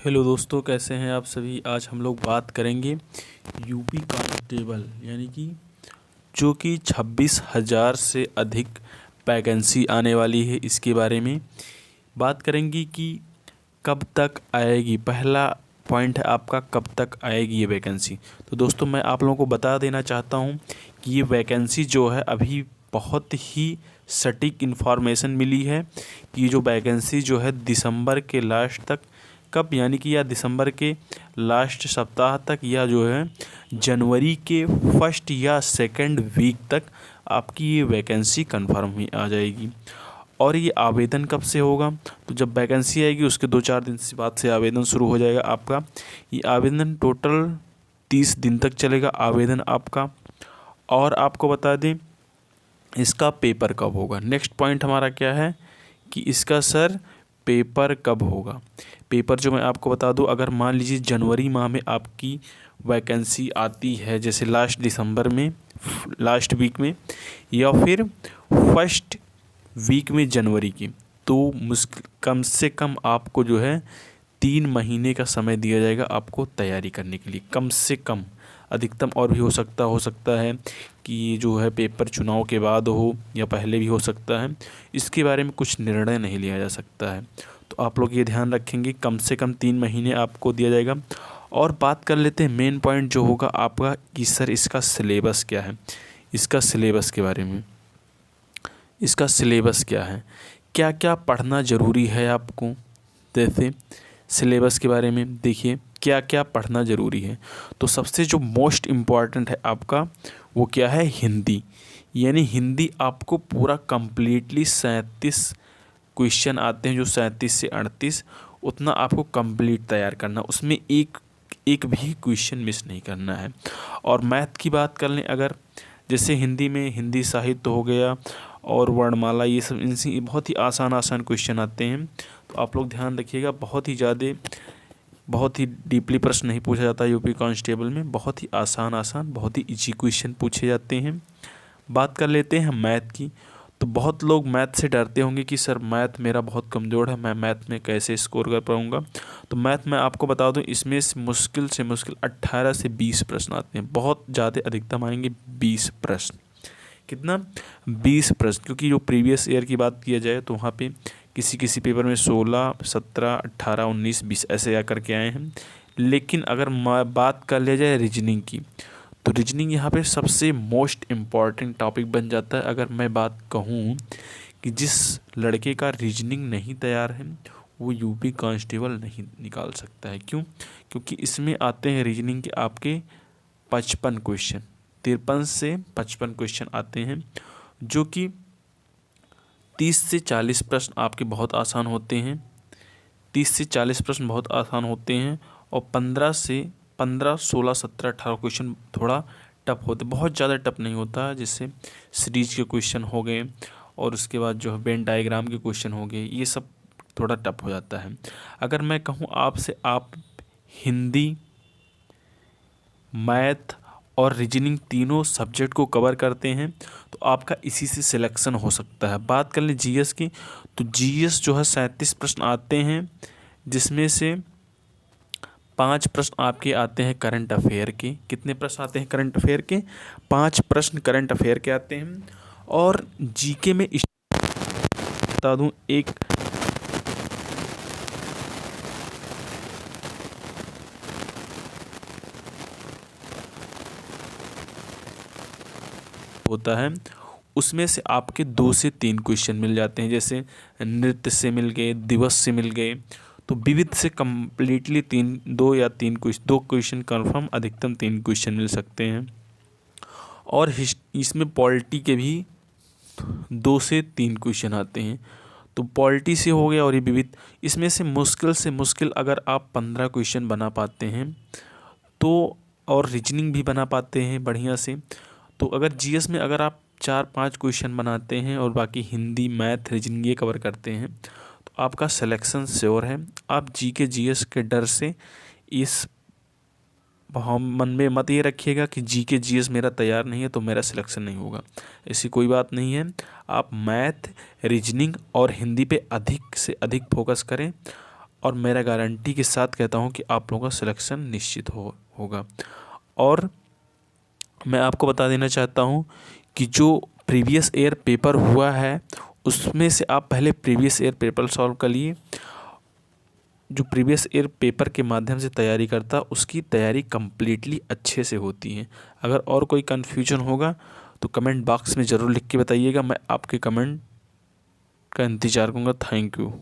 Hello दोस्तों, कैसे हैं आप सभी। आज हम लोग बात करेंगे यूपी कांस्टेबल यानी कि जो कि 26,000 से अधिक वैकेंसी आने वाली है, इसके बारे में बात करेंगे कि कब तक आएगी। पहला पॉइंट है आपका, कब तक आएगी ये वैकेंसी। तो दोस्तों, मैं आप लोगों को बता देना चाहता हूँ कि ये वैकेंसी जो है अभी बहुत ही सटीक इन्फॉर्मेशन मिली है कि ये जो वैकेंसी जो है दिसंबर के लास्ट तक, कब यानी कि या दिसंबर के लास्ट सप्ताह तक या जो है जनवरी के फर्स्ट या सेकंड वीक तक आपकी ये वैकेंसी कंफर्म ही आ जाएगी। और ये आवेदन कब से होगा, तो जब वैकेंसी आएगी उसके 2-4 दिन से बाद से आवेदन शुरू हो जाएगा आपका। ये आवेदन टोटल 30 दिन तक चलेगा आवेदन आपका। और आपको बता दें इसका पेपर कब होगा। नेक्स्ट पॉइंट हमारा क्या है कि इसका सर पेपर कब होगा। पेपर जो मैं आपको बता दूं, अगर मान लीजिए जनवरी माह में आपकी वैकेंसी आती है, जैसे लास्ट दिसंबर में लास्ट वीक में या फिर फर्स्ट वीक में जनवरी की, तो कम से कम आपको जो है 3 महीने का समय दिया जाएगा आपको तैयारी करने के लिए। कम से कम, अधिकतम और भी हो सकता है कि ये जो है पेपर चुनाव के बाद हो या पहले भी हो सकता है। इसके बारे में कुछ निर्णय नहीं लिया जा सकता है, तो आप लोग ये ध्यान रखेंगे कम से कम 3 महीने आपको दिया जाएगा। और बात कर लेते हैं मेन पॉइंट जो होगा आपका कि सर इसका सिलेबस क्या है। इसका सिलेबस के बारे में, इसका सिलेबस क्या है, क्या क्या पढ़ना ज़रूरी है आपको। जैसे सिलेबस के बारे में देखिए क्या क्या पढ़ना ज़रूरी है, तो सबसे जो मोस्ट इम्पॉर्टेंट है आपका वो क्या है, हिंदी। यानी हिंदी आपको पूरा कंप्लीटली 37 क्वेश्चन आते हैं, जो 37 से 38 उतना आपको कंप्लीट तैयार करना, उसमें एक एक भी क्वेश्चन मिस नहीं करना है। और मैथ की बात कर लें अगर, जैसे हिंदी में हिंदी साहित्य हो गया और वर्णमाला, ये सब इनसे बहुत ही आसान क्वेश्चन आते हैं। तो आप लोग ध्यान रखिएगा, बहुत ही डीपली प्रश्न नहीं पूछा जाता यूपी कांस्टेबल में, बहुत ही आसान बहुत ही इजी क्वेश्चन पूछे जाते हैं। बात कर लेते हैं मैथ की। तो बहुत लोग मैथ से डरते होंगे कि सर मैथ मेरा बहुत कमज़ोर है, मैं मैथ में कैसे स्कोर कर पाऊँगा। तो मैथ में आपको बता दूं, इसमें से मुश्किल 18 से 20 प्रश्न आते हैं, बहुत ज़्यादा, अधिकतम आएंगे 20 प्रश्न। कितना, 20 प्रश्न। क्योंकि जो प्रीवियस ईयर की बात किया जाए तो वहाँ पे किसी किसी पेपर में 16, 17, 18, 19, 20 ऐसे आकर के आए हैं। लेकिन अगर बात कर लिया जाए रीजनिंग की, तो रीजनिंग यहाँ पे सबसे मोस्ट इम्पॉर्टेंट टॉपिक बन जाता है। अगर मैं बात कहूँ कि जिस लड़के का रीजनिंग नहीं तैयार है वो यूपी कांस्टेबल नहीं निकाल सकता है। क्यों? क्योंकि इसमें आते हैं रीजनिंग के आपके 55 क्वेश्चन, 53 से 55 क्वेश्चन आते हैं, जो कि 30 से 40 प्रश्न आपके बहुत आसान होते हैं। 30 से 40 प्रश्न बहुत आसान होते हैं और 15, 16, 17, 18 क्वेश्चन थोड़ा टफ होते, बहुत ज़्यादा टफ नहीं होता। जिससे सीरीज के क्वेश्चन हो गए और उसके बाद जो है वेन डायग्राम के क्वेश्चन हो गए, ये सब थोड़ा टफ हो जाता है। अगर मैं कहूँ आपसे, आप हिंदी, मैथ और रीजनिंग तीनों सब्जेक्ट को कवर करते हैं तो आपका इसी से सिलेक्शन हो सकता है। बात कर लें जीएस की, तो जीएस जो है 37 प्रश्न आते हैं, जिसमें से 5 प्रश्न आपके आते हैं करंट अफेयर के। कितने प्रश्न आते हैं करंट अफेयर के? 5 प्रश्न करंट अफेयर के आते हैं। और जीके में बता दूं, एक होता है, उसमें से आपके 2 से 3 क्वेश्चन मिल जाते हैं। जैसे नृत्य से मिल गए, दिवस से मिल गए, तो विविध से कम्प्लीटली 2 क्वेश्चन कन्फर्म, अधिकतम 3 क्वेश्चन मिल सकते हैं। और इसमें पॉलिटी के भी 2 से 3 क्वेश्चन आते हैं। तो पॉलिटी से हो गया और ये विविध, इसमें से मुश्किल अगर आप 15 क्वेश्चन बना पाते हैं तो, और रीजनिंग भी बना पाते हैं बढ़िया से, तो अगर जीएस में अगर आप 4-5 क्वेश्चन बनाते हैं और बाकी हिंदी, मैथ, रीजनिंग ये कवर करते हैं तो आपका सिलेक्शन श्योर है। आप जीके जीएस के डर से इस मन में मत ये रखिएगा कि जीके जीएस मेरा तैयार नहीं है तो मेरा सिलेक्शन नहीं होगा, ऐसी कोई बात नहीं है। आप मैथ, रीजनिंग और हिंदी पे अधिक से अधिक फोकस करें और मेरा गारंटी के साथ कहता हूँ कि आप लोगों का सिलेक्शन निश्चित होगा। और मैं आपको बता देना चाहता हूँ कि जो प्रीवियस ईयर पेपर हुआ है उसमें से आप पहले प्रीवियस ईयर पेपर सॉल्व कर लिए। जो प्रीवियस ईयर पेपर के माध्यम से तैयारी करता उसकी तैयारी कम्प्लीटली अच्छे से होती है। अगर और कोई कन्फ्यूजन होगा तो कमेंट बॉक्स में ज़रूर लिख के बताइएगा, मैं आपके कमेंट का इंतज़ार करूँगा। Thank you.